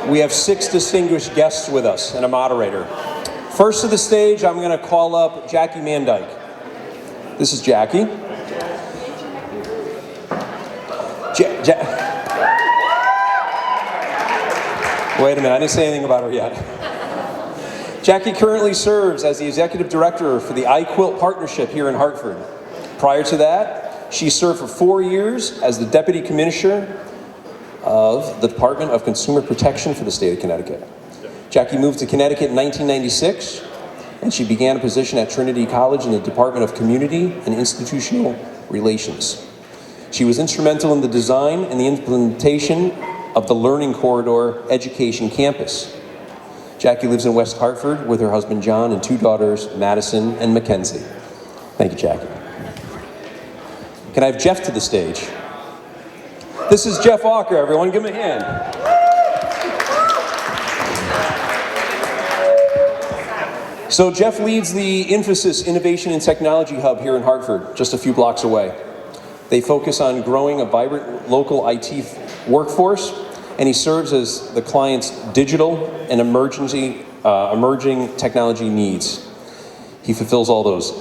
We have 6 distinguished guests with us and a moderator. First to the stage, I'm going to call up Jackie Mandyck. This is Jackie. Wait a minute, I didn't say anything about her yet. Jackie currently serves as the executive director for the iQuilt Partnership here in Hartford. Prior to that, she served for 4 years as the deputy commissioner of the Department of Consumer Protection for the state of Connecticut. Jackie moved to Connecticut in 1996, and she began a position at Trinity College in the Department of Community and Institutional Relations. She was instrumental in the design and the implementation of the Learning Corridor Education Campus. Jackie lives in West Hartford with her husband John and 2 daughters, Madison and Mackenzie. Thank you, Jackie. Can I have Jeff to the stage? This is Jeff Auker, everyone. Give him a hand. So Jeff leads the Infosys Innovation and Technology Hub here in Hartford, just a few blocks away. They focus on growing a vibrant local IT workforce, and he serves as the client's digital and emerging technology needs. He fulfills all those.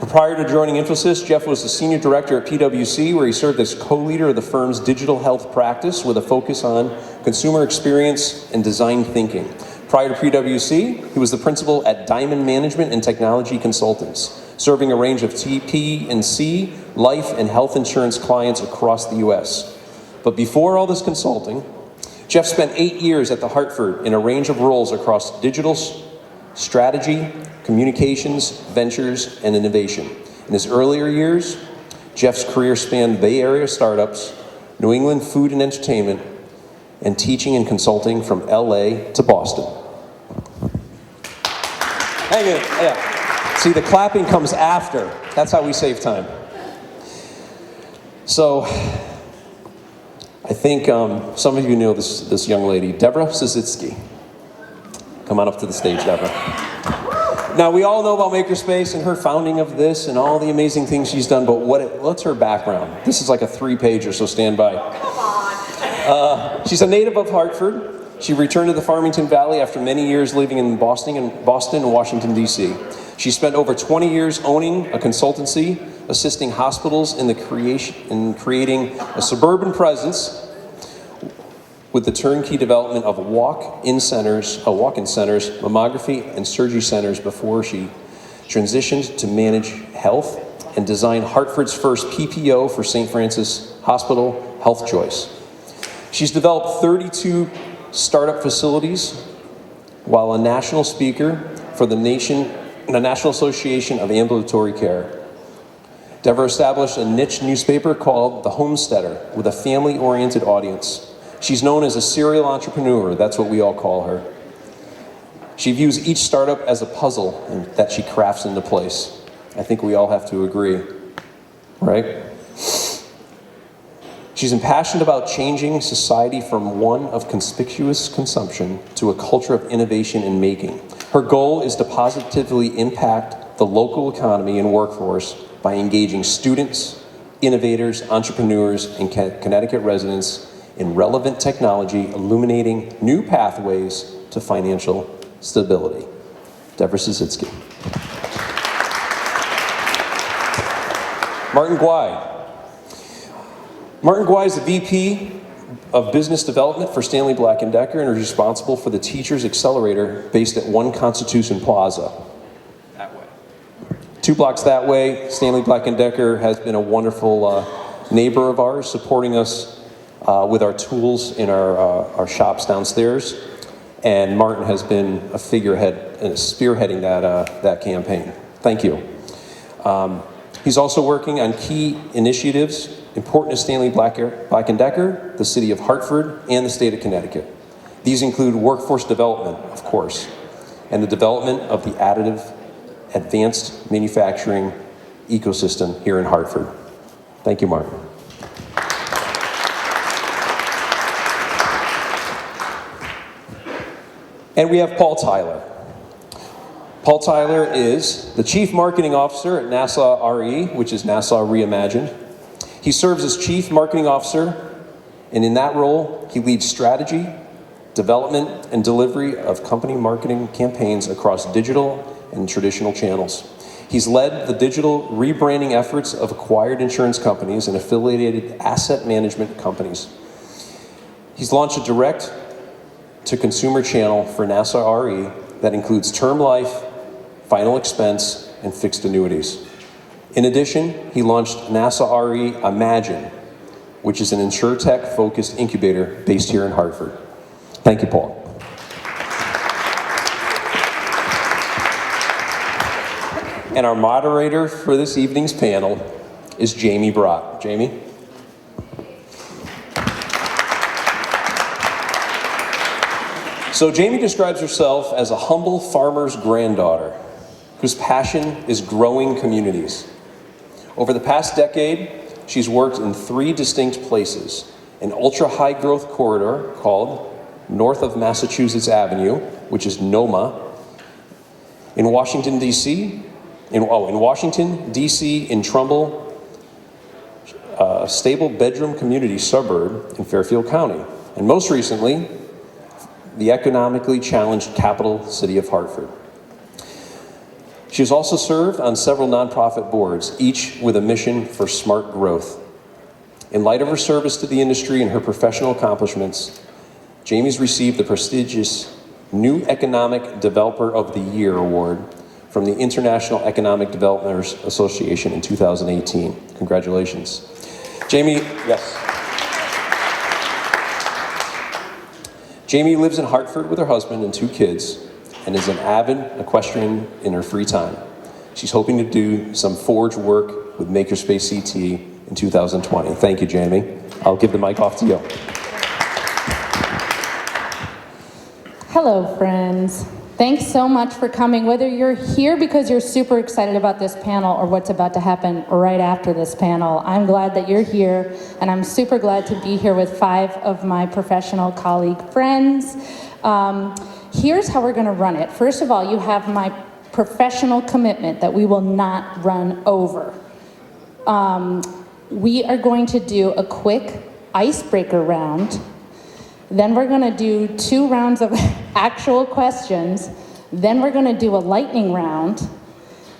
Prior to joining Infosys, Jeff was the senior director at PwC, where he served as co-leader of the firm's digital health practice with a focus on consumer experience and design thinking. Prior to PwC, he was the principal at Diamond Management and Technology Consultants, serving a range of P&C, life, and health insurance clients across the U.S. But before all this consulting, Jeff spent 8 years at the Hartford in a range of roles across digital strategy, communications, ventures, and innovation. In his earlier years, Jeff's career spanned Bay Area startups, New England food and entertainment, and teaching and consulting from LA to Boston. Hang it, yeah. See, the clapping comes after. That's how we save time. So, I think some of you know this young lady, Devra Sisitsky. Come on up to the stage, Devra. Now, we all know about Makerspace and her founding of this and all the amazing things she's done, but what's her background? This is like a 3-pager, so stand by. Come on. She's a native of Hartford. She returned to the Farmington Valley after many years living in Boston and Washington, D.C. She spent over 20 years owning a consultancy, assisting hospitals in creating a suburban presence with the turnkey development of walk-in centers, mammography, and surgery centers before she transitioned to manage health and design Hartford's first PPO for St. Francis Hospital, Health Choice. She's developed 32 startup facilities while a national speaker for the National Association of Ambulatory Care. Devra established a niche newspaper called The Homesteader with a family-oriented audience. She's known as a serial entrepreneur. That's what we all call her. She views each startup as a puzzle that she crafts into place. I think we all have to agree, right? She's impassioned about changing society from one of conspicuous consumption to a culture of innovation and making. Her goal is to positively impact the local economy and workforce by engaging students, innovators, entrepreneurs, and Connecticut residents in relevant technology, illuminating new pathways to financial stability. Devra Sisitsky. Marty Guay. Marty Guay is the VP of Business Development for Stanley Black & Decker and is responsible for the Teachers Accelerator based at 1 Constitution Plaza. That way. 2 blocks that way, Stanley Black & Decker has been a wonderful neighbor of ours, supporting us with our tools in our shops downstairs. And Martin has been a figurehead and spearheading that campaign. Thank you. He's also working on key initiatives important to Stanley Black & Decker, the city of Hartford, and the state of Connecticut. These include workforce development, of course, and the development of the additive advanced manufacturing ecosystem here in Hartford. Thank you, Martin. And we have Paul Tyler. Paul Tyler is the Chief Marketing Officer at Nassau RE, which is Nassau Reimagined. He serves as Chief Marketing Officer, and in that role, he leads strategy, development and delivery of company marketing campaigns across digital and traditional channels. He's led the digital rebranding efforts of acquired insurance companies and affiliated asset management companies. He's launched a direct-to-consumer channel for Nassau RE that includes term life, final expense, and fixed annuities. In addition, he launched Nassau RE Imagine, which is an insurtech-focused incubator based here in Hartford. Thank you, Paul. And our moderator for this evening's panel is Jamie Brätt. Jamie? So Jamie describes herself as a humble farmer's granddaughter whose passion is growing communities. Over the past decade, she's worked in 3 distinct places: an ultra-high growth corridor called North of Massachusetts Avenue, which is NOMA, in Washington, D.C., in Washington, D.C., in Trumbull, a stable bedroom community suburb in Fairfield County, and most recently, the economically challenged capital city of Hartford. She has also served on several nonprofit boards, each with a mission for smart growth. In light of her service to the industry and her professional accomplishments, Jamie's received the prestigious New Economic Developer of the Year award from the International Economic Developers Association in 2018. Congratulations. Jamie, yes. Jamie lives in Hartford with her husband and 2 kids and is an avid equestrian in her free time. She's hoping to do some forge work with MakerspaceCT in 2020. Thank you, Jamie. I'll give the mic off to you. Hello, friends. Thanks so much for coming. Whether you're here because you're super excited about this panel or what's about to happen right after this panel, I'm glad that you're here, and I'm super glad to be here with 5 of my professional colleague friends. Here's how we're going to run it. First of all, you have my professional commitment that we will not run over. We are going to do a quick icebreaker round. Then we're going to do 2 rounds of actual questions. Then we're going to do a lightning round.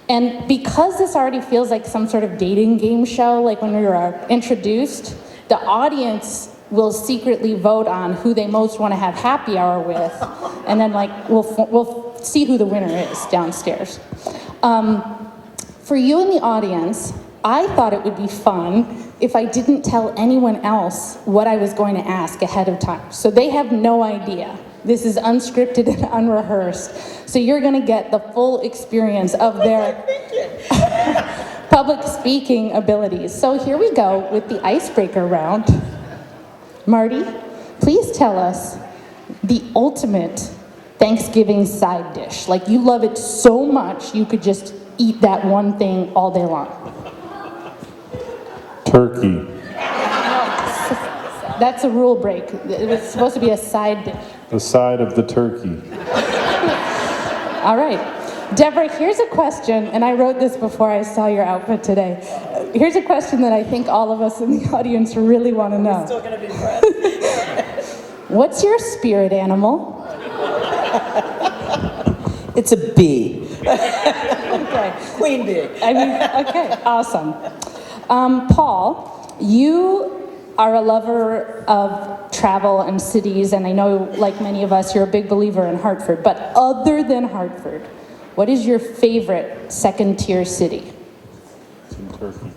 And because this already feels like some sort of dating game show, like when we were introduced, the audience will secretly vote on who they most want to have happy hour with. And then we'll see who the winner is downstairs. For you in the audience, I thought it would be fun if I didn't tell anyone else what I was going to ask ahead of time. So they have no idea. This is unscripted and unrehearsed. So you're going to get the full experience of their public speaking abilities. So here we go with the icebreaker round. Marty, please tell us the ultimate Thanksgiving side dish. Like, you love it so much you could just eat that one thing all day long. Turkey. That's a rule break. It was supposed to be a side dish. The side of the turkey. All right. Devra, here's a question, and I wrote this before I saw your outfit today. Here's a question that I think all of us in the audience really want to know. We're still going to be friends. What's your spirit animal? It's a bee. Okay. Queen bee. I mean, okay, awesome. Paul, you are a lover of travel and cities, and I know, like many of us, you're a big believer in Hartford. But other than Hartford, what is your favorite second-tier city? Turkey.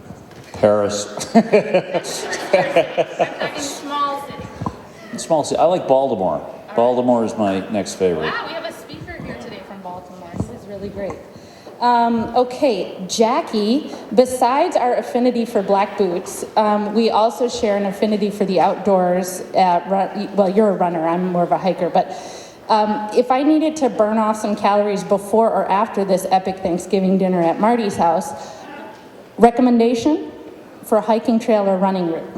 Paris. Small city. Small city. I like Baltimore. Baltimore is my next favorite. Wow, we have a speaker here today from Baltimore. This is really great. Okay, Jackie, besides our affinity for black boots, we also share an affinity for the outdoors. Well, you're a runner, I'm more of a hiker, but if I needed to burn off some calories before or after this epic Thanksgiving dinner at Marty's house, recommendation for a hiking trail or running route?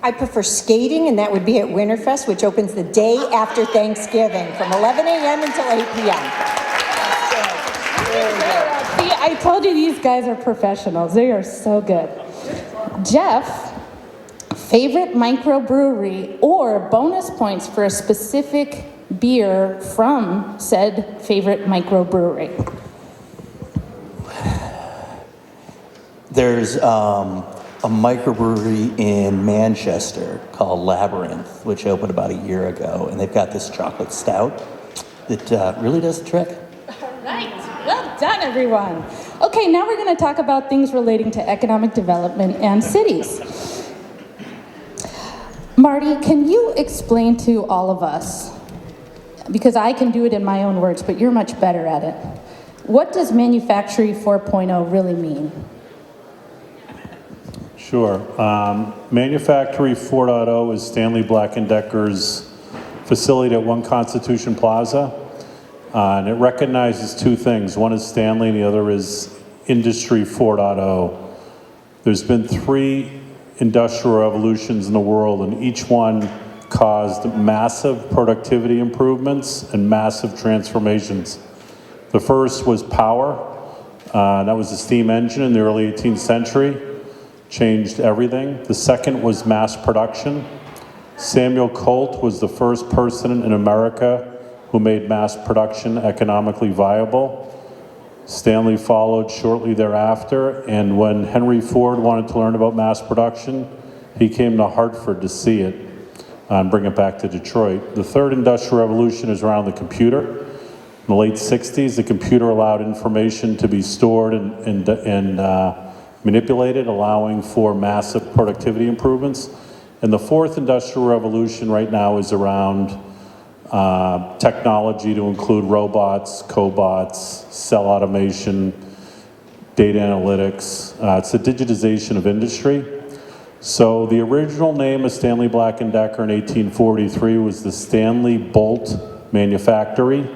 I prefer skating, and that would be at Winterfest, which opens the day after Thanksgiving from 11 a.m. until 8 p.m. See, I told you these guys are professionals. They are so good. Jeff, favorite microbrewery, or bonus points for a specific beer from said favorite microbrewery. There's a microbrewery in Manchester called Labyrinth, which opened about a year ago, and they've got this chocolate stout that really does the trick. All right, well done, everyone. Okay, now we're going to talk about things relating to economic development and cities. Marty, can you explain to all of us, because I can do it in my own words, but you're much better at it, what does Manufacturing 4.0 really mean? Sure. Manufactory 4.0 is Stanley Black & Decker's facility at 1 Constitution Plaza. And it recognizes two things. One is Stanley and the other is Industry 4.0. There's been 3 industrial revolutions in the world, and each one caused massive productivity improvements and massive transformations. The first was power. That was the steam engine in the early 18th century. Changed everything. The second was mass production. Samuel Colt was the first person in America who made mass production economically viable. Stanley followed shortly thereafter, and when Henry Ford wanted to learn about mass production, he came to Hartford to see it and bring it back to Detroit. The third industrial revolution is around the computer. In the late 60s, the computer allowed information to be stored and manipulated, allowing for massive productivity improvements. And the fourth industrial revolution right now is around technology to include robots, cobots, cell automation, data analytics. It's the digitization of industry. So the original name of Stanley Black & Decker in 1843 was the Stanley Bolt Manufactory.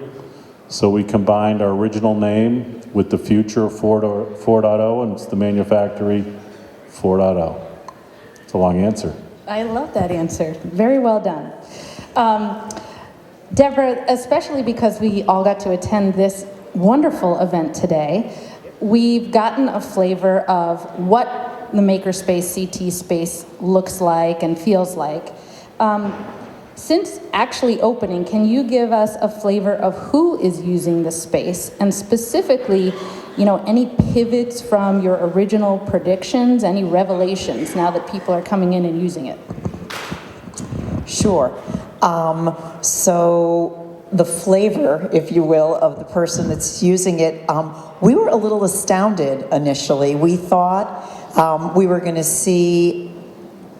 So we combined our original name with the future of 4.0, and it's the Manufactory 4.0. It's a long answer. I love that answer. Very well done. Devra, especially because we all got to attend this wonderful event today, we've gotten a flavor of what the MakerspaceCT space looks like and feels like. Since actually opening, can you give us a flavor of who is using the space, and specifically, any pivots from your original predictions, any revelations now that people are coming in and using it? Sure. So the flavor, if you will, of the person that's using it, we were a little astounded initially. We thought we were going to see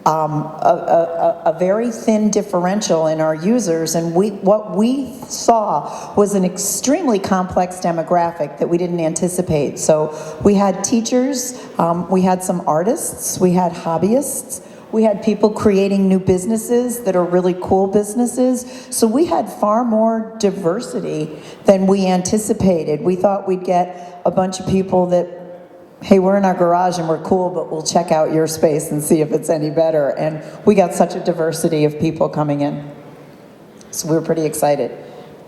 a very thin differential in our users, and what we saw was an extremely complex demographic that we didn't anticipate. So we had teachers, we had some artists, we had hobbyists, we had people creating new businesses that are really cool businesses. So we had far more diversity than we anticipated. We thought we'd get a bunch of people that, hey, we're in our garage and we're cool, but we'll check out your space and see if it's any better. And we got such a diversity of people coming in. So we were pretty excited.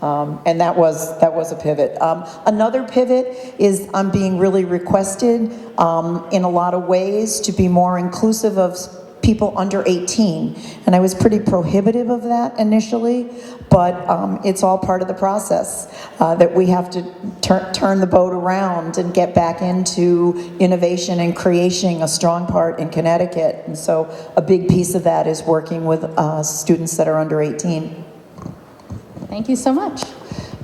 And that was a pivot. Another pivot is I'm being really requested in a lot of ways to be more inclusive of people under 18. And I was pretty prohibitive of that initially, but it's all part of the process that we have to turn the boat around and get back into innovation and creation, a strong part in Connecticut. And so a big piece of that is working with students that are under 18. Thank you so much.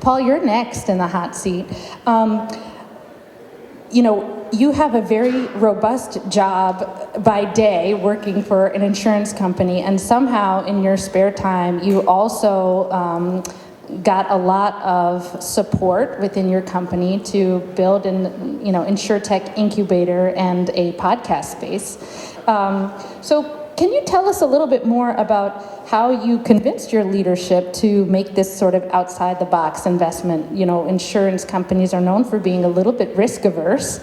Paul, you're next in the hot seat. You have a very robust job by day working for an insurance company, and somehow in your spare time you also got a lot of support within your company to build an InsurTech incubator and a podcast space. So can you tell us a little bit more about how you convinced your leadership to make this sort of outside-the-box investment? Insurance companies are known for being a little bit risk-averse.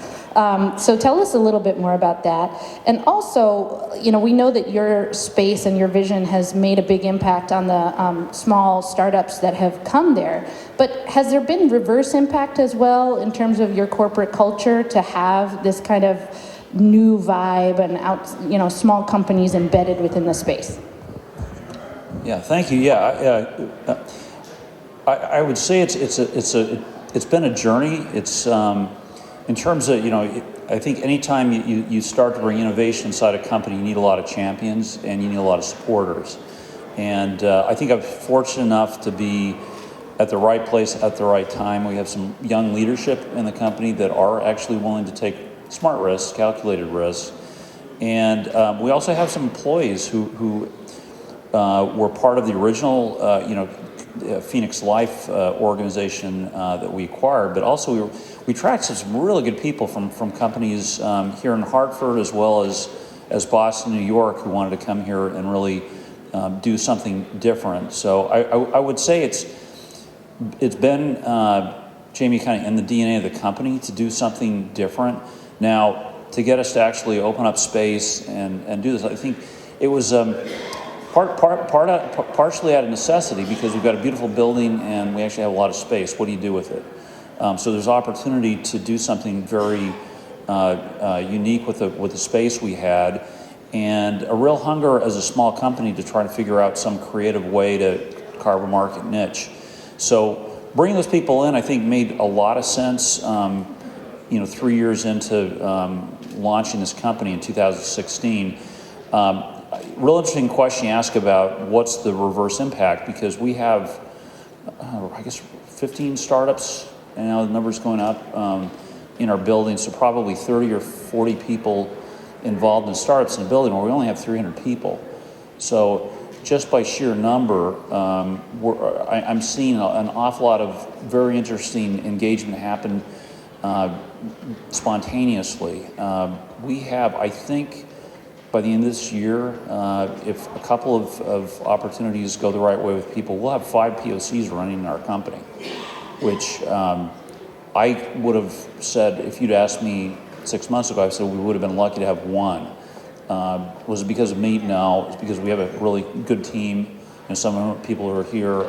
So tell us a little bit more about that. And also, we know that your space and your vision has made a big impact on the small startups that have come there. But has there been reverse impact as well in terms of your corporate culture to have this kind of new vibe and small companies embedded within the space? Yeah, thank you. Yeah, I would say it's been a journey. It's in terms of, I think anytime you start to bring innovation inside a company, you need a lot of champions and you need a lot of supporters. And I think I'm fortunate enough to be at the right place at the right time. We have some young leadership in the company that are actually willing to take smart risks, calculated risks. And we also have some employees who were part of the original, Phoenix Life organization that we acquired, but also we attracted some really good people from companies here in Hartford as well as Boston, New York, who wanted to come here and really do something different. So I would say it's been, Jamie, kind of in the DNA of the company to do something different. Now, to get us to actually open up space and do this, I think it was partially out of necessity because we've got a beautiful building and we actually have a lot of space. What do you do with it? So there's opportunity to do something very unique with the space we had, and a real hunger as a small company to try to figure out some creative way to carve a market niche. So bringing those people in, I think, made a lot of sense. 3 years into launching this company in 2016. Real interesting question you ask about what's the reverse impact, because we have, I guess, 15 startups, and now the number's going up in our building, so probably 30 or 40 people involved in startups in the building, where we only have 300 people. So just by sheer number, I'm seeing an awful lot of very interesting engagement happen spontaneously. We have, I think, by the end of this year, if a couple of opportunities go the right way with people, we'll have 5 POCs running in our company, which I would have said, if you'd asked me 6 months ago, I said we would have been lucky to have 1. Was it because of me? No, it's because we have a really good team and some people who are here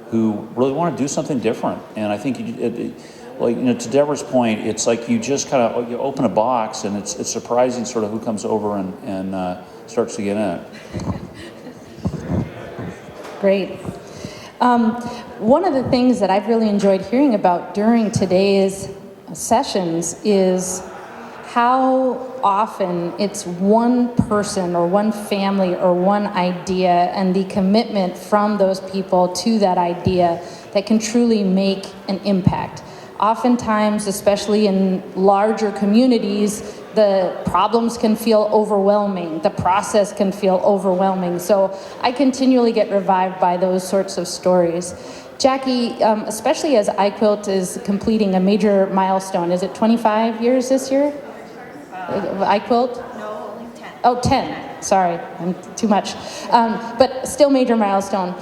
who really want to do something different. And I think to Devra's point, it's like you just kind of open a box, and it's surprising sort of who comes over and starts to get in it. Great. One of the things that I've really enjoyed hearing about during today's sessions is how often it's one person or one family or one idea and the commitment from those people to that idea that can truly make an impact. Oftentimes, especially in larger communities, the problems can feel overwhelming. The process can feel overwhelming. So I continually get revived by those sorts of stories. Jackie, especially as iQuilt is completing a major milestone, is it 25 years this year? iQuilt? No, only 10. Oh, 10. Sorry, I'm too much. But still major milestone.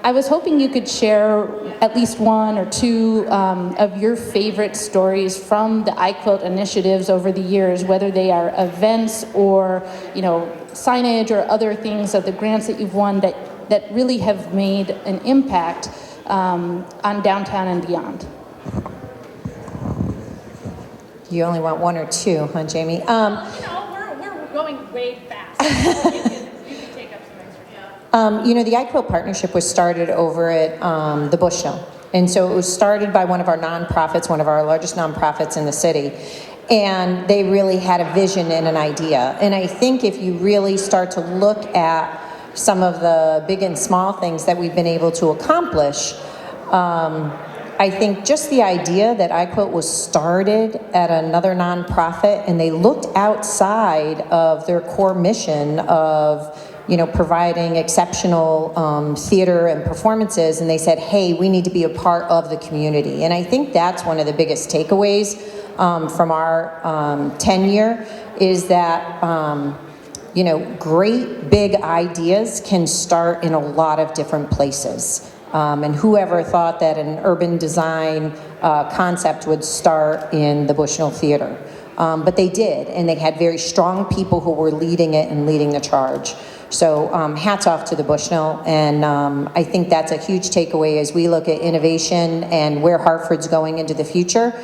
I was hoping you could share at least 1 or 2 of your favorite stories from the iQuilt initiatives over the years, whether they are events or, signage or other things of the grants that you've won that really have made an impact on downtown and beyond. You only want 1 or 2, huh, Jamie? We're going way fast. You can take up some extra. The iQuilt partnership was started over at the Bushnell. And so it was started by one of our nonprofits, one of our largest nonprofits in the city. And they really had a vision and an idea. And I think if you really start to look at some of the big and small things that we've been able to accomplish, I think just the idea that iQuilt was started at another nonprofit and they looked outside of their core mission of providing exceptional theater and performances, and they said, hey, we need to be a part of the community. And I think that's one of the biggest takeaways from our tenure is that great big ideas can start in a lot of different places. And whoever thought that an urban design concept would start in the Bushnell Theater. But they did, and they had very strong people who were leading it and leading the charge. So hats off to the Bushnell, and I think that's a huge takeaway as we look at innovation and where Hartford's going into the future.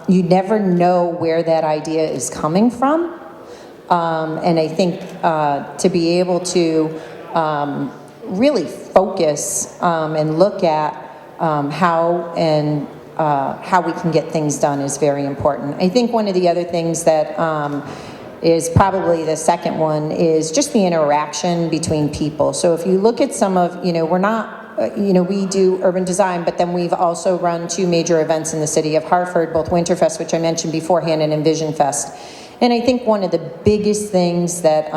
you never know where that idea is coming from. And I think to be able to really focus and look at how we can get things done is very important. I think one of the other things that is probably the second one is just the interaction between people. So if you look at some of, we're not, we do urban design, but then we've also run 2 major events in the city of Hartford, both Winterfest, which I mentioned beforehand, and Envision Fest. And I think one of the biggest things that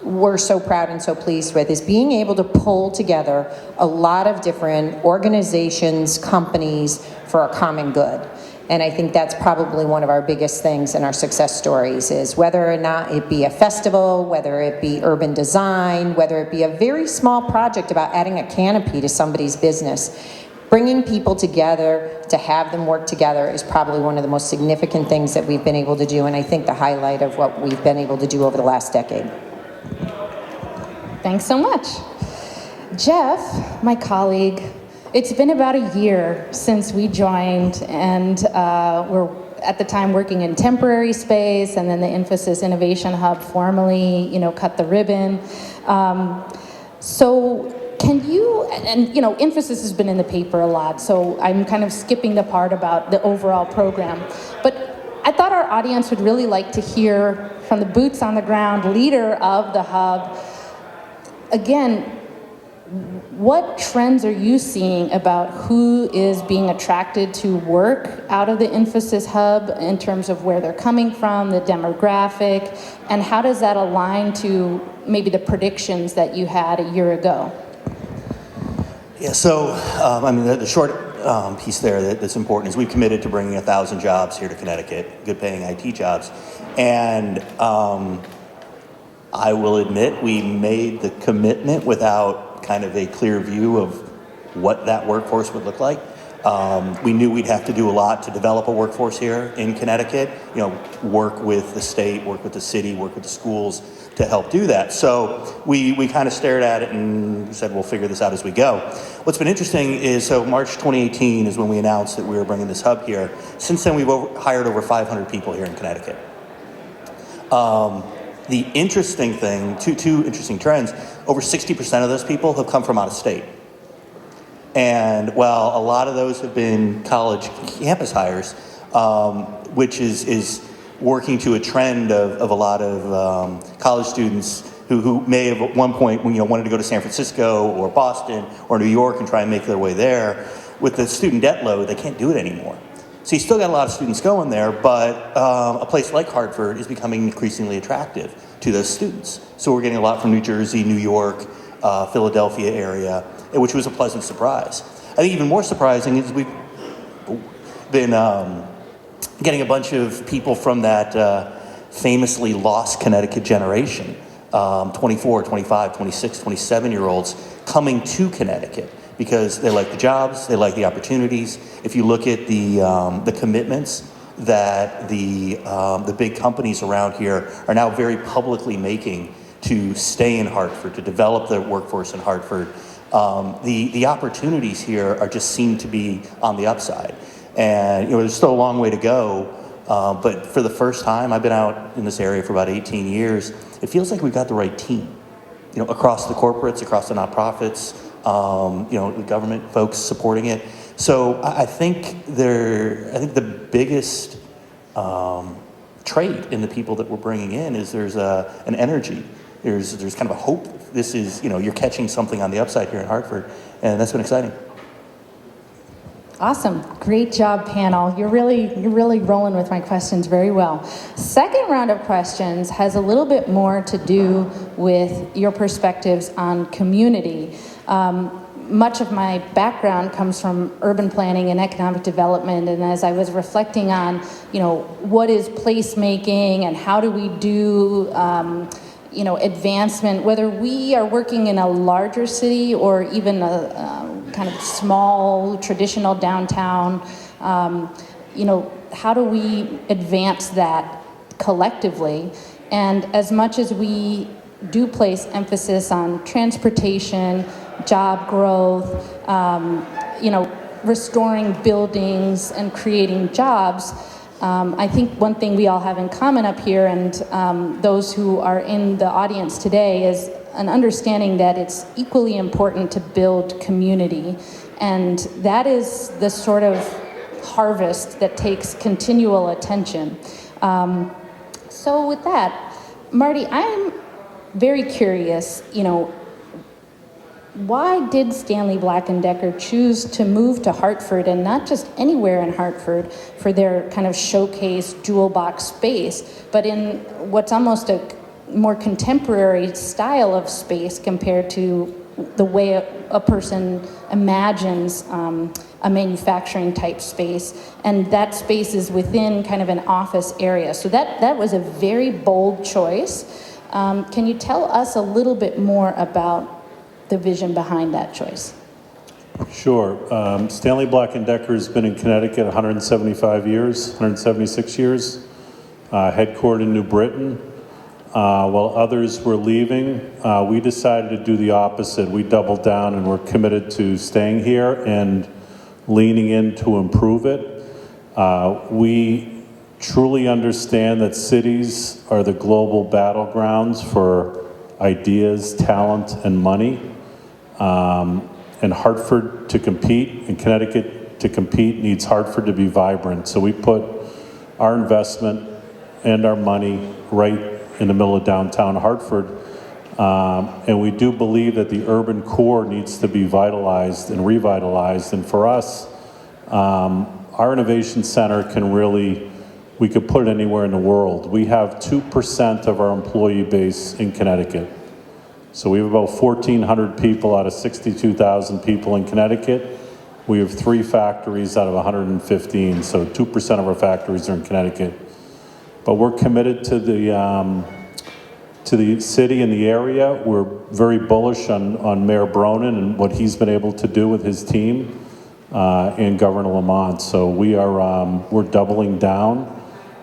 we're so proud and so pleased with is being able to pull together a lot of different organizations, companies for a common good. And I think that's probably one of our biggest things in our success stories is whether or not it be a festival, whether it be urban design, whether it be a very small project about adding a canopy to somebody's business. Bringing people together to have them work together is probably one of the most significant things that we've been able to do, and I think the highlight of what we've been able to do over the last decade. Thanks so much. Jeff, my colleague, it's been about a year since we joined, and we're at the time working in temporary space, and then the Infosys Innovation Hub formally, cut the ribbon. So can you, and Infosys has been in the paper a lot, so I'm kind of skipping the part about the overall program. But I thought our audience would really like to hear from the boots on the ground leader of the hub. Again, what trends are you seeing about who is being attracted to work out of the Infosys Hub in terms of where they're coming from, the demographic, and how does that align to maybe the predictions that you had a year ago? Yeah, so the short piece there that's important is we've committed to bringing 1,000 jobs here to Connecticut, good paying IT jobs. And I will admit we made the commitment without kind of a clear view of what that workforce would look like. We knew we'd have to do a lot to develop a workforce here in Connecticut, work with the state, work with the city, work with the schools to help do that. So we kind of stared at it and said, we'll figure this out as we go. What's been interesting is, so March 2018 is when we announced that we were bringing this hub here. Since then, we've hired over 500 people here in Connecticut. The interesting thing, two interesting trends, over 60% of those people have come from out of state. And while a lot of those have been college campus hires, which is working to a trend of a lot of college students who may have at one point wanted to go to San Francisco or Boston or New York and try and make their way there. With the student debt load, they can't do it anymore. So you still got a lot of students going there, but a place like Hartford is becoming increasingly attractive to those students. So we're getting a lot from New Jersey, New York, Philadelphia area, which was a pleasant surprise. I think even more surprising is we've been getting a bunch of people from that famously lost Connecticut generation, 24, 25, 26, 27-year-olds coming to Connecticut because they like the jobs, they like the opportunities. If you look at the commitments that the big companies around here are now very publicly making to stay in Hartford, to develop their workforce in Hartford, the opportunities here just seem to be on the upside. And there's still a long way to go, but for the first time, I've been out in this area for about 18 years, it feels like we've got the right team, across the corporates, across the nonprofits, the government folks supporting it. So I think the biggest trait in the people that we're bringing in is there's an energy. There's kind of a hope. This is, you're catching something on the upside here in Hartford, and that's been exciting. Awesome. Great job, panel. You're really rolling with my questions very well. Second round of questions has a little bit more to do with your perspectives on community. Much of my background comes from urban planning and economic development, and as I was reflecting on, what is placemaking and how do we do advancement, whether we are working in a larger city or even a kind of small, traditional downtown, how do we advance that collectively? And as much as we do place emphasis on transportation, job growth, restoring buildings and creating jobs, I think one thing we all have in common up here, and those who are in the audience today, is an understanding that it's equally important to build community. And that is the sort of harvest that takes continual attention. So with that, Marty, I'm very curious, why did Stanley Black & Decker choose to move to Hartford, and not just anywhere in Hartford, for their kind of showcase jewel box space, but in what's almost a more contemporary style of space compared to the way a person imagines a manufacturing type space, and that space is within kind of an office area. So that was a very bold choice. Can you tell us a little bit more about the vision behind that choice? Sure. Stanley Black & Decker has been in Connecticut 176 years, headquartered in New Britain. While others were leaving, we decided to do the opposite. We doubled down and we're committed to staying here and leaning in to improve it. We truly understand that cities are the global battlegrounds for ideas, talent, and money. And Hartford to compete, and Connecticut to compete, needs Hartford to be vibrant. So we put our investment and our money right in the middle of downtown Hartford. And we do believe that the urban core needs to be vitalized and revitalized. And for us, our innovation center we could put it anywhere in the world. We have 2% of our employee base in Connecticut. So we have about 1,400 people out of 62,000 people in Connecticut. We have 3 factories out of 115, so 2% of our factories are in Connecticut. But we're committed to the city and the area. We're very bullish on Mayor Bronin and what he's been able to do with his team and Governor Lamont. So we're doubling down,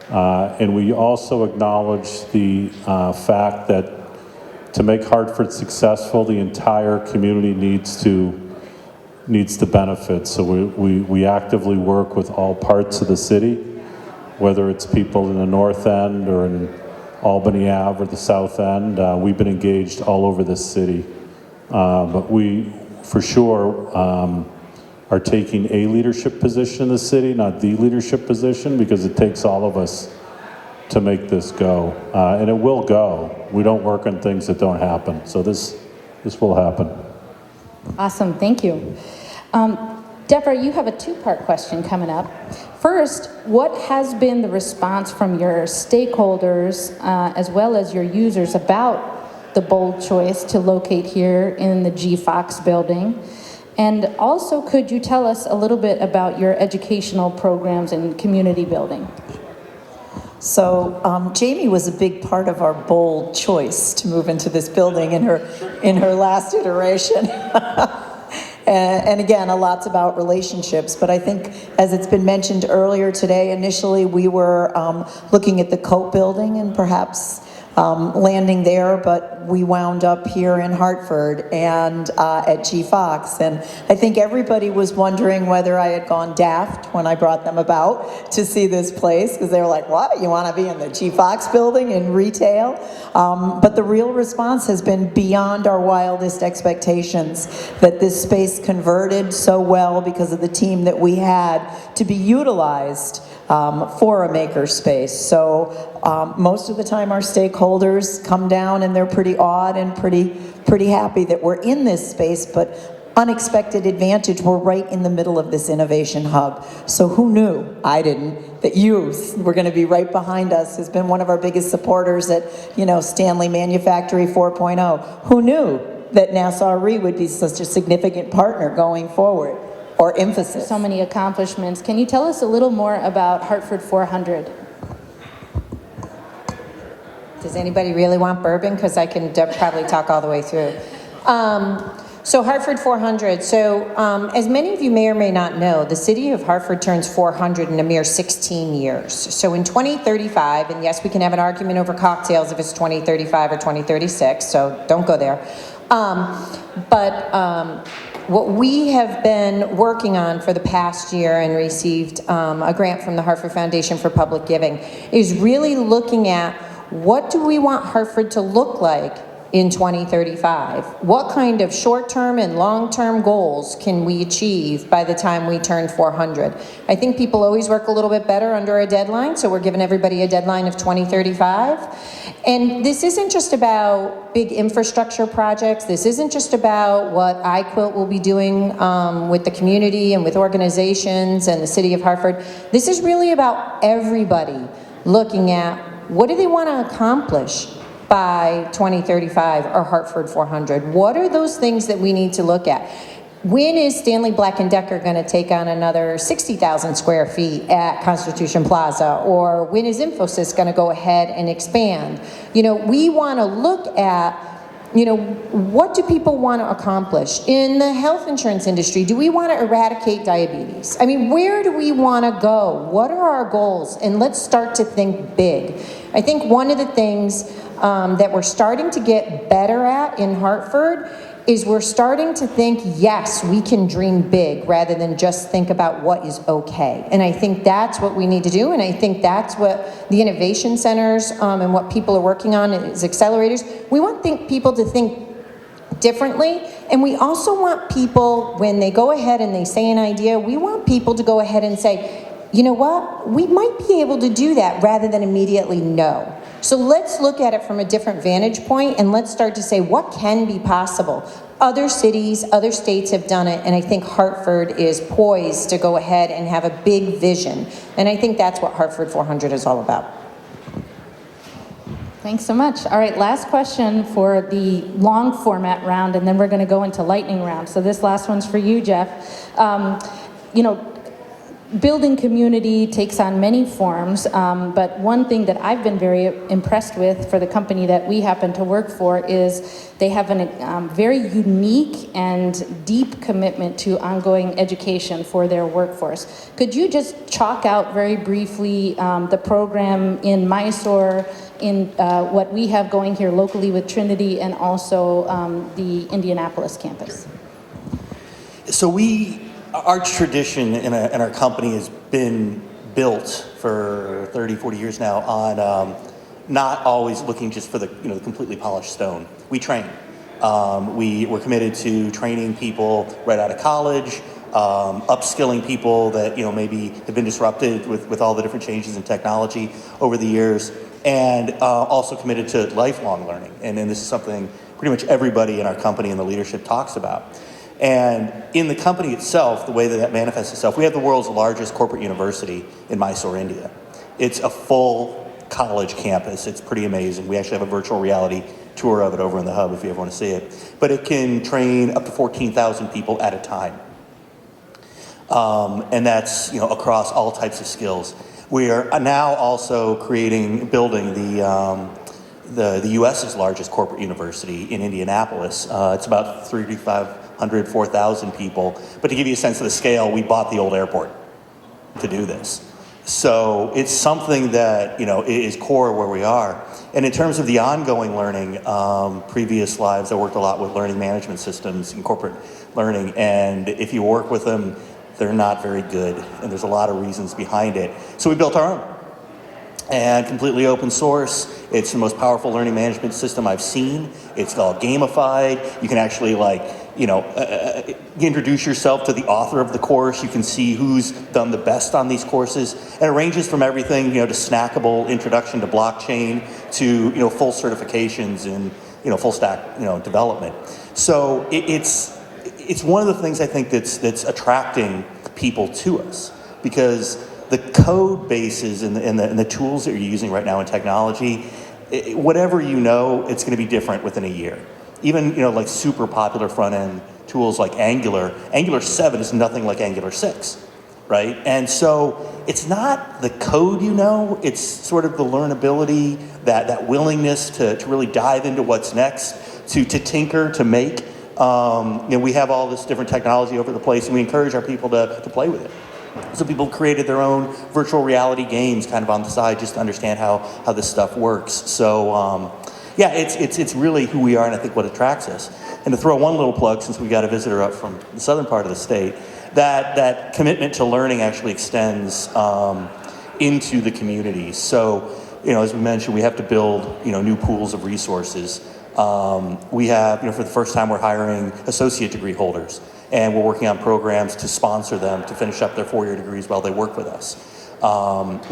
and we also acknowledge the fact that to make Hartford successful, the entire community needs to benefit. So we actively work with all parts of the city, whether it's people in the North End or in Albany Ave or the South End. We've been engaged all over this city. But we, for sure, are taking a leadership position in the city, not the leadership position, because it takes all of us to make this go. And it will go. We don't work on things that don't happen. So this will happen. Awesome, thank you. Devra, you have a 2-part question coming up. First, what has been the response from your stakeholders as well as your users about the bold choice to locate here in the G. Fox building? And also, could you tell us a little bit about your educational programs and community building? So Jamie was a big part of our bold choice to move into this building in her last iteration. And again, a lot's about relationships, but I think, as it's been mentioned earlier today, initially we were looking at the Cope building and perhaps landing there, but we wound up here in Hartford and at G. Fox. And I think everybody was wondering whether I had gone daft when I brought them about to see this place, because they were like, what, you want to be in the G. Fox building in retail? But the real response has been beyond our wildest expectations, that this space converted so well because of the team that we had to be utilized for a makerspace. So most of the time our stakeholders come down and they're pretty awed and pretty happy that we're in this space, but unexpected advantage, we're right in the middle of this innovation hub. So who knew? I didn't. That you were going to be right behind us, has been one of our biggest supporters at, Stanley Manufactory 4.0. Who knew that Nassau Re would be such a significant partner going forward? Or Infosys. So many accomplishments. Can you tell us a little more about Hartford 400? Does anybody really want bourbon? Because I can probably talk all the way through. So Hartford 400. So as many of you may or may not know, the city of Hartford turns 400 in a mere 16 years. So in 2035, and yes, we can have an argument over cocktails if it's 2035 or 2036, so don't go there. But what we have been working on for the past year and received a grant from the Hartford Foundation for Public Giving is really looking at what do we want Hartford to look like in 2035? What kind of short-term and long-term goals can we achieve by the time we turn 400? I think people always work a little bit better under a deadline, so we're giving everybody a deadline of 2035. And this isn't just about big infrastructure projects. This isn't just about what iQuilt will be doing with the community and with organizations and the city of Hartford. This is really about everybody looking at what do they want to accomplish by 2035 or Hartford 400? What are those things that we need to look at? When is Stanley Black & Decker going to take on another 60,000 square feet at Constitution Plaza? Or when is Infosys going to go ahead and expand? You know, we want to look at, you know, what do people want to accomplish? In the health insurance industry, do we want to eradicate diabetes? I mean, where do we want to go? What are our goals? And let's start to think big. I think one of the things that we're starting to get better at in Hartford is we're starting to think, yes, we can dream big rather than just think about what is okay. And I think that's what we need to do. And I think that's what the innovation centers and what people are working on is accelerators. We want people to think differently. And we also want people, when they go ahead and they say an idea, we want people to go ahead and say, you know what, we might be able to do that rather than immediately no. So let's look at it from a different vantage point and let's start to say what can be possible. Other cities, other states have done it, and I think Hartford is poised to go ahead and have a big vision. And I think that's what Hartford 400 is all about. Thanks so much. All right, last question for the long format round, and then we're going to go into lightning round. So this last one's for you, Jeff. You know, building community takes on many forms, but one thing that I've been very impressed with for the company that we happen to work for is they have a very unique and deep commitment to ongoing education for their workforce. Could you just chalk out very briefly the program in Mysore, in what we have going here locally with Trinity, and also the Indianapolis campus? So our tradition in our company has been built for 30, 40 years now on not always looking just for the completely polished stone. We train. We're committed to training people right out of college, upskilling people that maybe have been disrupted with all the different changes in technology over the years, and also committed to lifelong learning. And this is something pretty much everybody in our company and the leadership talks about. And in the company itself, the way that manifests itself, we have the world's largest corporate university in Mysore, India. It's a full college campus. It's pretty amazing. We actually have a virtual reality tour of it over in the hub if you ever want to see it. But it can train up to 14,000 people at a time. And that's across all types of skills. We are now also building the U.S.'s largest corporate university in Indianapolis. It's about 4,000 people. But to give you a sense of the scale, we bought the old airport to do this. So it's something that is core where we are. And in terms of the ongoing learning, previous lives, I worked a lot with learning management systems and corporate learning. And if you work with them, they're not very good. And there's a lot of reasons behind it. So we built our own. And completely open source. It's the most powerful learning management system I've seen. It's all gamified. You can actually introduce yourself to the author of the course. You can see who's done the best on these courses. And it ranges from everything, to snackable introduction to blockchain to, full certifications and, full stack, development. So it's one of the things I think that's attracting people to us, because the code bases and the tools that you're using right now in technology, whatever it's going to be different within a year. Even like super popular front end tools like Angular 7 is nothing like Angular 6, right? And so it's not the code, it's sort of the learnability, that willingness to really dive into what's next, to tinker, to make. We have all this different technology over the place, and we encourage our people to play with it. So people created their own virtual reality games kind of on the side just to understand how this stuff works. So yeah, it's really who we are, and I think what attracts us. And to throw one little plug, since we got a visitor up from the southern part of the state, that commitment to learning actually extends into the community. So, as we mentioned, we have to build, new pools of resources. We have, for the first time, we're hiring associate degree holders, and we're working on programs to sponsor them to finish up their 4-year degrees while they work with us.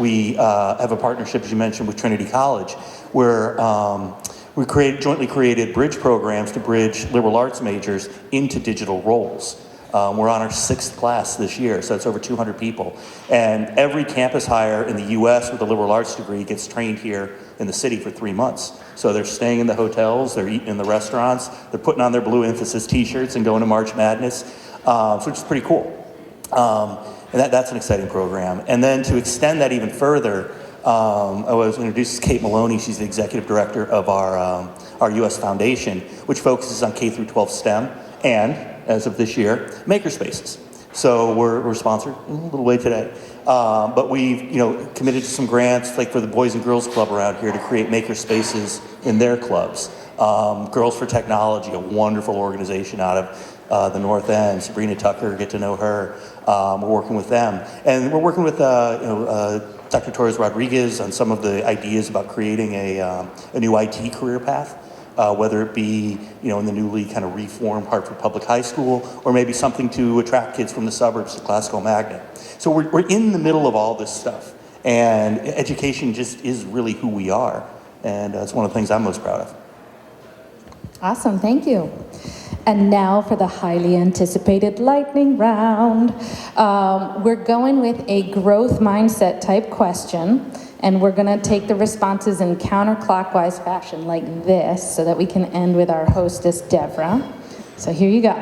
We have a partnership, as you mentioned, with Trinity College, where we jointly created bridge programs to bridge liberal arts majors into digital roles. We're on our 6th class this year, so it's over 200 people. And every campus hire in the U.S. with a liberal arts degree gets trained here in the city for 3 months. So they're staying in the hotels, they're eating in the restaurants, they're putting on their blue Infosys t-shirts and going to March Madness, which is pretty cool. And that's an exciting program. And then to extend that even further, I was introduced to Kate Maloney. She's the executive director of our U.S. Foundation, which focuses on K through 12 STEM and, as of this year, Makerspaces. So we're sponsored a little late today, but we've committed to some grants, like for the Boys and Girls Club around here, to create makerspaces in their clubs. Girls for Technology, a wonderful organization out of the North End. Sabrina Tucker, get to know her. We're working with them, and we're working with Dr. Torres Rodriguez on some of the ideas about creating a new IT career path. Whether it be, in the newly kind of reformed Hartford Public High School, or maybe something to attract kids from the suburbs to Classical Magnet. So we're in the middle of all this stuff, and education just is really who we are, and it's one of the things I'm most proud of. Awesome, thank you. And now for the highly anticipated lightning round. We're going with a growth mindset type question. And we're gonna take the responses in counterclockwise fashion like this so that we can end with our hostess, Devra. So here you go.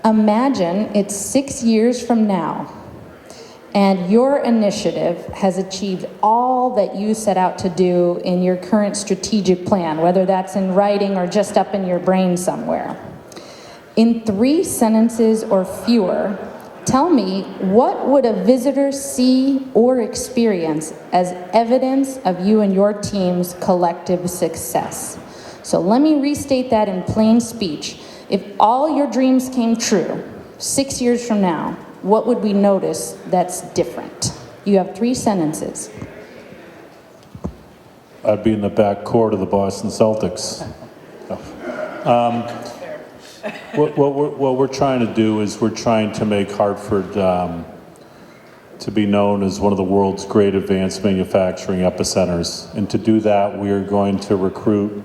Imagine it's 6 years from now and your initiative has achieved all that you set out to do in your current strategic plan, whether that's in writing or just up in your brain somewhere. In 3 sentences or fewer, tell me, what would a visitor see or experience as evidence of you and your team's collective success? So let me restate that in plain speech. If all your dreams came true 6 years from now, what would we notice that's different? You have 3 sentences. I'd be in the back court of the Boston Celtics. What we're trying to do is we're trying to make Hartford to be known as one of the world's great advanced manufacturing epicenters. And to do that, we are going to recruit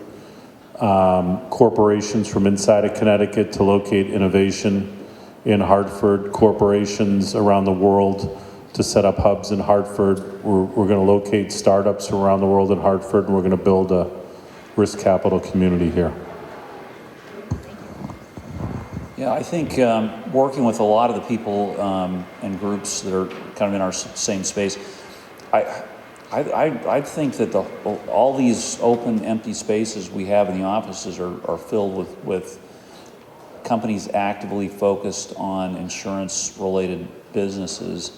corporations from inside of Connecticut to locate innovation in Hartford, corporations around the world to set up hubs in Hartford. We're going to locate startups around the world in Hartford, and we're going to build a risk capital community here. Yeah, I think working with a lot of the people and groups that are kind of in our same space, I think that all these open, empty spaces we have in the offices are filled with companies actively focused on insurance-related businesses,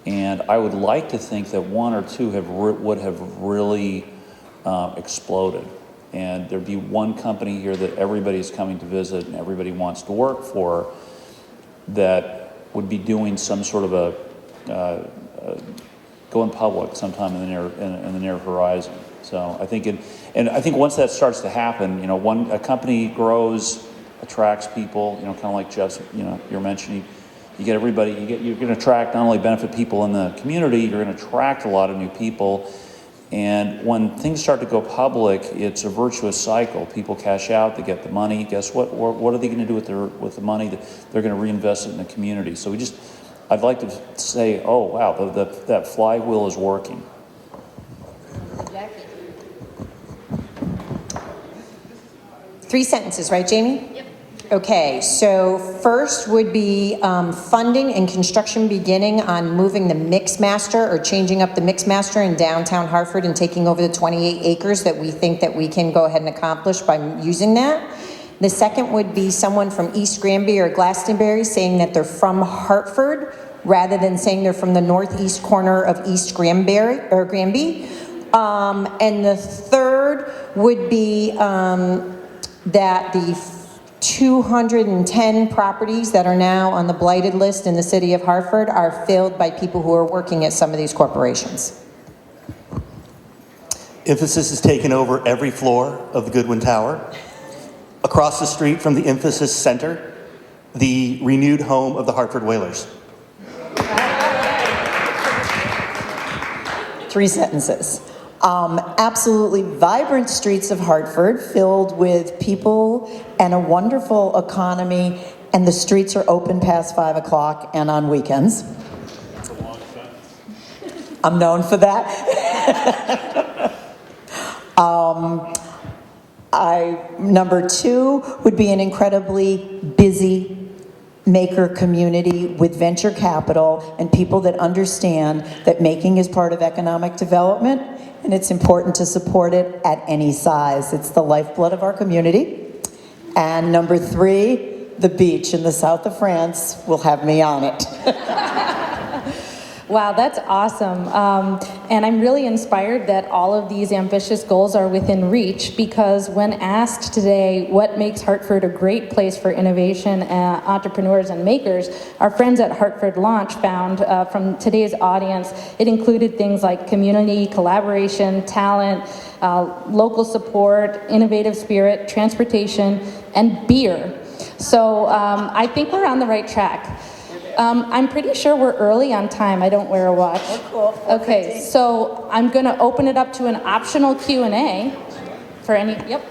and I would like to think that 1 or 2 would have really exploded. And there'd be one company here that everybody's coming to visit and everybody wants to work for that would be doing some sort of a going public sometime in the near horizon. So I think I think once that starts to happen, a company grows, attracts people, kind of like Jeff's, you're mentioning, you get everybody, you're going to attract, not only benefit people in the community, you're going to attract a lot of new people. And when things start to go public, it's a virtuous cycle. People cash out, they get the money. Guess what? What are they going to do with the money? They're going to reinvest it in the community. So I'd like to say, oh wow, that flywheel is working. Jackie. 3 sentences, right, Jamie? Yep. Okay, so first would be funding and construction beginning on moving the mix master or changing up the mix master in downtown Hartford and taking over the 28 acres that we think that we can go ahead and accomplish by using that. The second would be someone from East Granby or Glastonbury saying that they're from Hartford rather than saying they're from the northeast corner of East Granby. And the third would be that the 210 properties that are now on the blighted list in the city of Hartford are filled by people who are working at some of these corporations. Infosys has taken over every floor of the Goodwin Tower. Across the street from the Infosys Center, the renewed home of the Hartford Whalers. 3 sentences. Absolutely vibrant streets of Hartford filled with people and a wonderful economy, and the streets are open past 5 o'clock and on weekends. I'm known for that. Number 2 would be an incredibly busy maker community with venture capital and people that understand that making is part of economic development, and it's important to support it at any size. It's the lifeblood of our community. And number 3, the beach in the south of France will have me on it. Wow, that's awesome. And I'm really inspired that all of these ambitious goals are within reach, because when asked today what makes Hartford a great place for innovation, entrepreneurs, and makers, our friends at Hartford Launch found from today's audience, it included things like community, collaboration, talent, local support, innovative spirit, transportation, and beer. So I think we're on the right track. I'm pretty sure we're early on time. I don't wear a watch. Cool. Okay, so I'm going to open it up to an optional Q&A for any, yep.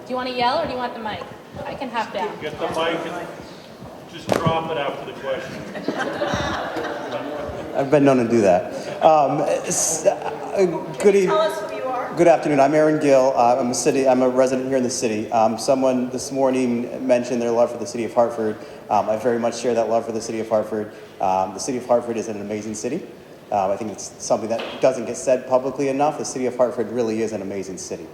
Do you want to yell or do you want the mic? I can hop down. Get the mic and just drop it after the question. I've been known to do that. Good evening. Tell us who you are. Good afternoon. I'm Aaron Gill. I'm a resident here in the city. Someone this morning mentioned their love for the city of Hartford. I very much share that love for the city of Hartford. The city of Hartford is an amazing city. I think it's something that doesn't get said publicly enough. The city of Hartford really is an amazing city.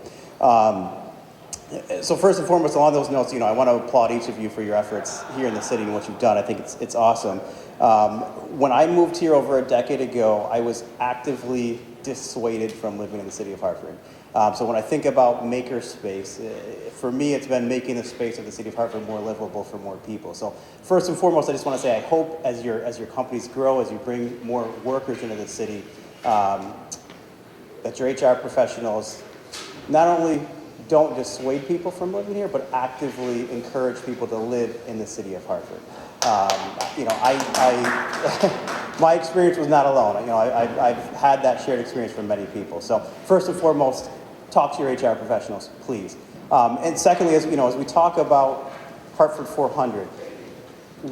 So first and foremost, along those notes, I want to applaud each of you for your efforts here in the city and what you've done. I think it's awesome. When I moved here over a decade ago, I was actively dissuaded from living in the city of Hartford. So when I think about Makerspace, for me, it's been making the space of the city of Hartford more livable for more people. So first and foremost, I just want to say I hope as your companies grow, as you bring more workers into the city, that your HR professionals not only don't dissuade people from living here, but actively encourage people to live in the city of Hartford. My experience was not alone. I've had that shared experience from many people. So first and foremost, talk to your HR professionals, please. And secondly, as we talk about Hartford 400,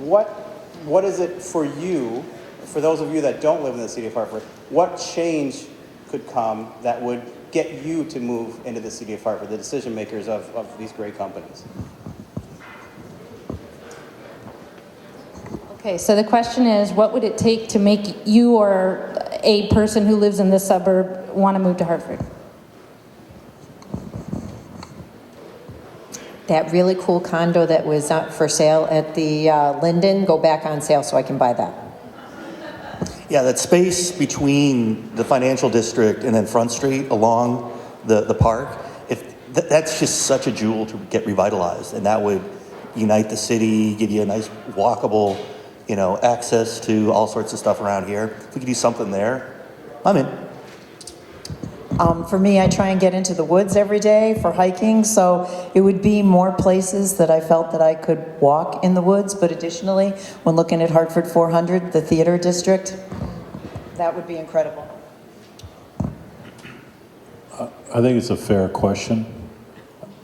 what is it for you, for those of you that don't live in the city of Hartford, what change could come that would get you to move into the city of Hartford, the decision makers of these great companies? Okay, so the question is, what would it take to make you or a person who lives in this suburb want to move to Hartford? That really cool condo that was up for sale at the Linden, go back on sale so I can buy that. Yeah, that space between the financial district and then Front Street along the park, that's just such a jewel to get revitalized, and that would unite the city, give you a nice walkable, access to all sorts of stuff around here. If we could do something there, I'm in. For me, I try and get into the woods every day for hiking, so it would be more places that I felt that I could walk in the woods, but additionally, when looking at Hartford 400, the theater district, that would be incredible. I think it's a fair question.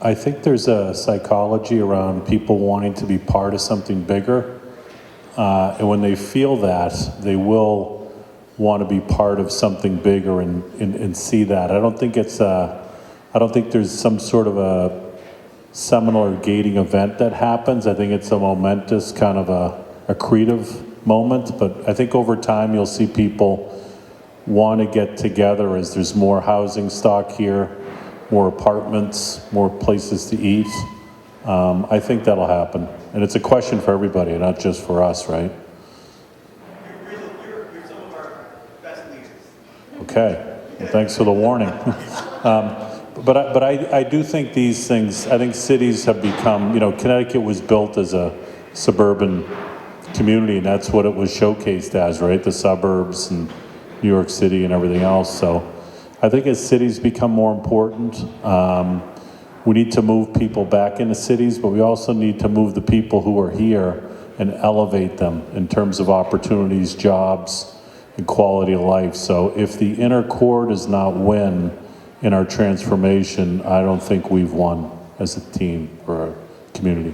I think there's a psychology around people wanting to be part of something bigger, and when they feel that, they will want to be part of something bigger and see that. I don't think there's some sort of a seminal or gating event that happens. I think it's a momentous kind of a creative moment, but I think over time you'll see people want to get together as there's more housing stock here, more apartments, more places to eat. I think that'll happen. And it's a question for everybody, not just for us, right? You're some of our best leaders. Okay. Thanks for the warning. But I do think these things, I think cities have become, Connecticut was built as a suburban community, and that's what it was showcased as, right? The suburbs and New York City and everything else. So I think as cities become more important, we need to move people back into cities, but we also need to move the people who are here and elevate them in terms of opportunities, jobs, and quality of life. So if the inner core does not win in our transformation, I don't think we've won as a team or a community.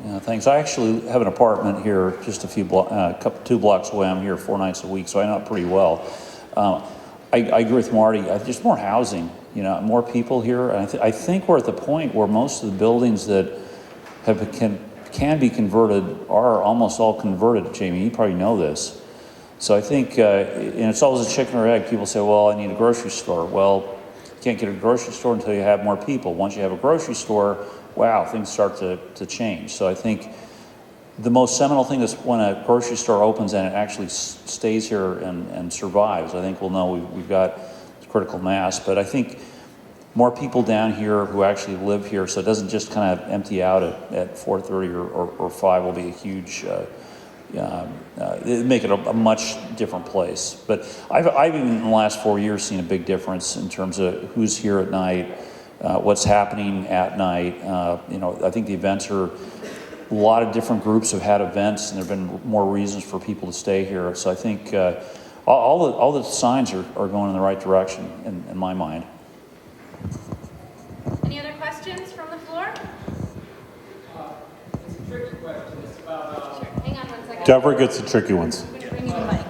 Yeah, thanks. I actually have an apartment here just a few 2 blocks away. I'm here 4 nights a week, so I know it pretty well. I agree with Marty. Just more housing, more people here. And I think we're at the point where most of the buildings that can be converted are almost all converted. Jamie, you probably know this. So I think, and it's always a chicken or egg. People say, well, I need a grocery store. Well, you can't get a grocery store until you have more people. Once you have a grocery store, wow, things start to change. So I think the most seminal thing is when a grocery store opens and it actually stays here and survives. I think we'll know we've got critical mass. But I think more people down here who actually live here, so it doesn't just kind of empty out at 4:30 or 5 will be a huge, make it a much different place. But I've even in the last 4 years seen a big difference in terms of who's here at night, what's happening at night. I think the events are, a lot of different groups have had events, and there have been more reasons for people to stay here. So I think all the signs are going in the right direction in my mind. Any other questions from the floor? It's a tricky question. It's about... Sure. Hang on 1 second. Deborah gets the tricky ones. I'm going to bring you the mic.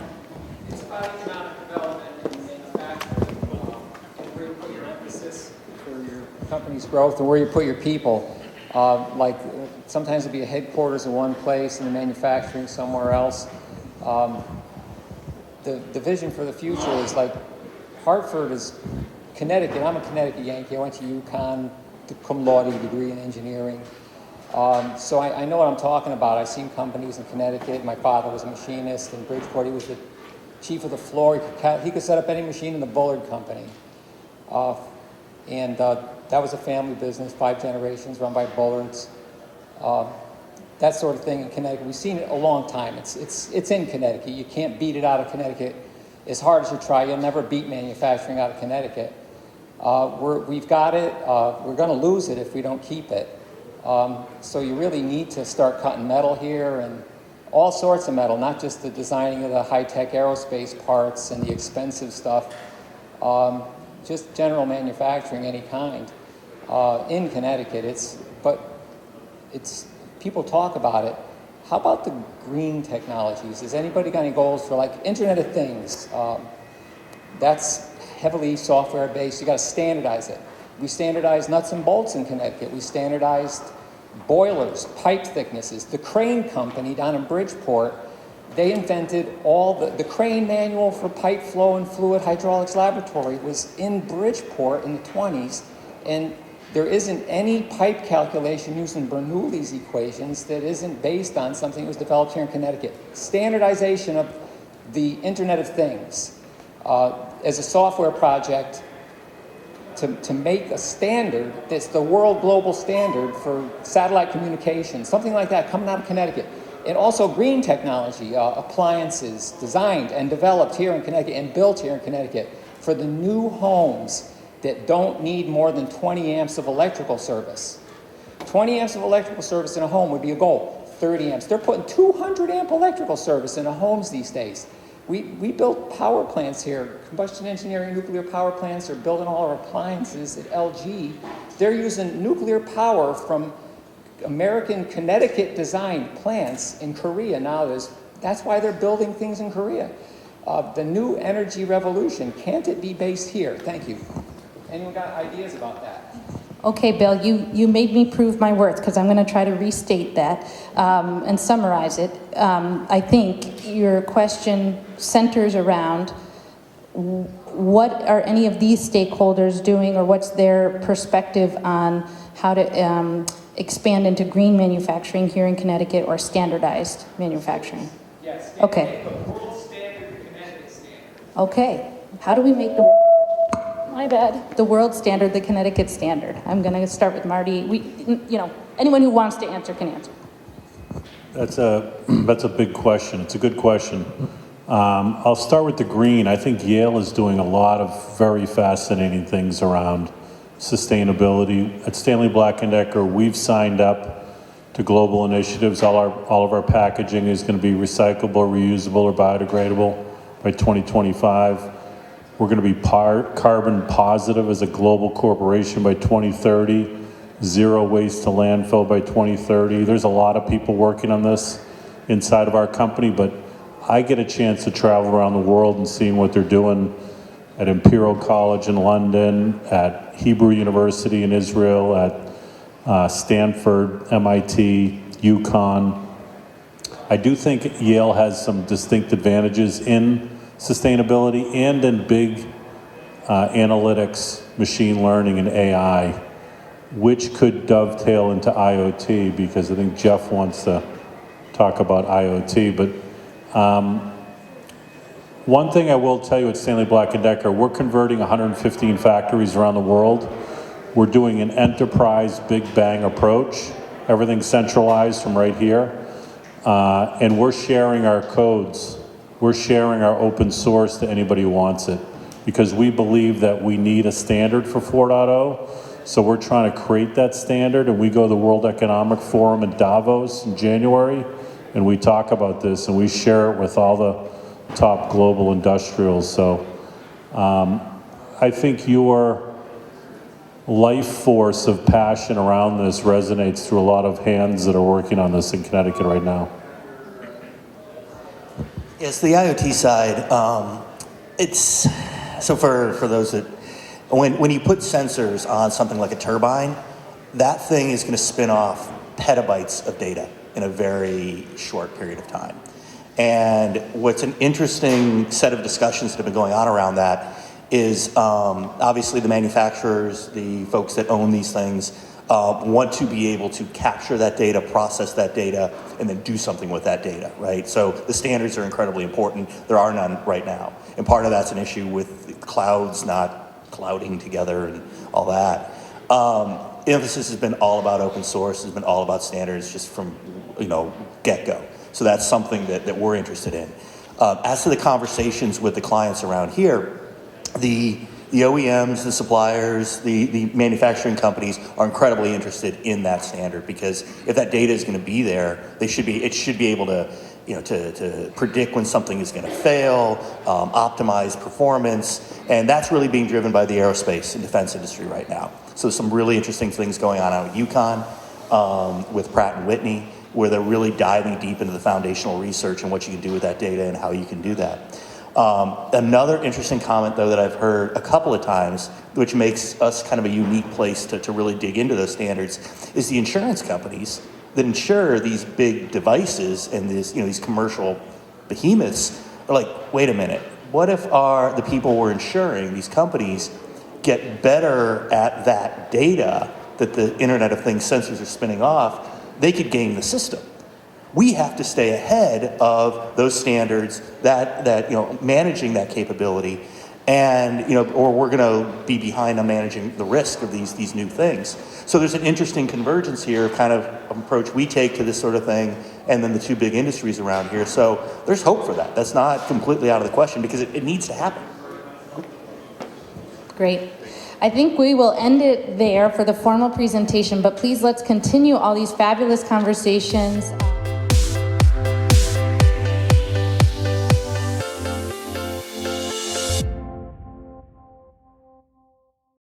It's about economic development and manufacturing, and where you put your emphasis for your company's growth and where you put your people. Sometimes it'll be a headquarters in one place and the manufacturing somewhere else. The vision for the future is like Hartford is Connecticut. I'm a Connecticut Yankee. I went to UConn, the cum laude degree in engineering. So I know what I'm talking about. I've seen companies in Connecticut. My father was a machinist in Bridgeport. He was the chief of the floor. He could set up any machine in the Bullard Company. That was a family business, 5 generations run by Bullards. That sort of thing in Connecticut. We've seen it a long time. It's in Connecticut. You can't beat it out of Connecticut. As hard as you try, you'll never beat manufacturing out of Connecticut. We've got it. We're going to lose it if we don't keep it. So you really need to start cutting metal here, and all sorts of metal, not just the designing of the high-tech aerospace parts and the expensive stuff, just general manufacturing, any kind, in Connecticut. People talk about it. How about the green technologies? Has anybody got any goals for like Internet of Things? That's heavily software-based. You got to standardize it. We standardized nuts and bolts in Connecticut. We standardized boilers, pipe thicknesses. The crane company down in Bridgeport, they invented all the crane manual for pipe flow and fluid hydraulics laboratory was in Bridgeport in the 20s, and there isn't any pipe calculation using Bernoulli's equations that isn't based on something that was developed here in Connecticut. Standardization of the Internet of Things as a software project to make a standard that's the world global standard for satellite communication, something like that coming out of Connecticut. And also green technology, appliances designed and developed here in Connecticut and built here in Connecticut for the new homes that don't need more than 20 amps of electrical service. 20 amps of electrical service in a home would be a goal. 30 amps. They're putting 200 amp electrical service into homes these days. We built power plants here, combustion engineering nuclear power plants. They're building all our appliances at LG. They're using nuclear power from American Connecticut designed plants in Korea. Now that's why they're building things in Korea. The new energy revolution, can't it be based here? Thank you. Anyone got ideas about that? Okay, Bill, you made me prove my worth because I'm going to try to restate that and summarize it. I think your question centers around what are any of these stakeholders doing, or what's their perspective on how to expand into green manufacturing here in Connecticut or standardized manufacturing? Yes. Okay. Make a world standard, Connecticut standard. Okay. How do we make my bad, the world standard, the Connecticut standard? I'm going to start with Marty. Anyone who wants to answer can answer. That's a big question. It's a good question. I'll start with the green. I think Yale is doing a lot of very fascinating things around sustainability. At Stanley Black & Decker, we've signed up to global initiatives. All of our packaging is going to be recyclable, reusable, or biodegradable by 2025. We're going to be carbon positive as a global corporation by 2030. Zero waste to landfill by 2030. There's a lot of people working on this inside of our company, but I get a chance to travel around the world and seeing what they're doing at Imperial College in London, at Hebrew University in Israel, at Stanford, MIT, UConn. I do think Yale has some distinct advantages in sustainability and in big analytics, machine learning, and AI, which could dovetail into IoT, because I think Jeff wants to talk about IoT. But one thing I will tell you at Stanley Black & Decker, we're converting 115 factories around the world. We're doing an enterprise big bang approach. Everything's centralized from right here. And we're sharing our codes. We're sharing our open source to anybody who wants it, because we believe that we need a standard for 4.0. So we're trying to create that standard, and we go to the World Economic Forum in Davos in January, and we talk about this, and we share it with all the top global industrials. So I think your life force of passion around this resonates through a lot of hands that are working on this in Connecticut right now. Yes, the IoT side, so for those that, when you put sensors on something like a turbine, that thing is going to spin off petabytes of data in a very short period of time. And what's an interesting set of discussions that have been going on around that is obviously the manufacturers, the folks that own these things, want to be able to capture that data, process that data, and then do something with that data, right? So the standards are incredibly important. There are none right now. And part of that's an issue with clouds not clouding together and all that. Infosys has been all about open source, has been all about standards just from, get-go. So that's something that we're interested in. As to the conversations with the clients around here, the OEMs, the suppliers, the manufacturing companies are incredibly interested in that standard, because if that data is going to be there, it should be able to, to predict when something is going to fail, optimize performance, and that's really being driven by the aerospace and defense industry right now. So there's some really interesting things going on out at UConn with Pratt & Whitney, where they're really diving deep into the foundational research and what you can do with that data and how you can do that. Another interesting comment, though, that I've heard a couple of times, which makes us kind of a unique place to really dig into those standards, is the insurance companies that insure these big devices and these commercial behemoths are like, wait a minute, what if the people we're insuring, these companies, get better at that data that the Internet of Things sensors are spinning off? They could game the system. We have to stay ahead of those standards that managing that capability, and or we're going to be behind on managing the risk of these new things. So there's an interesting convergence here, kind of approach we take to this sort of thing, and then the two big industries around here. So there's hope for that. That's not completely out of the question, because it needs to happen. Great. I think we will end it there for the formal presentation, but please let's continue all these fabulous conversations.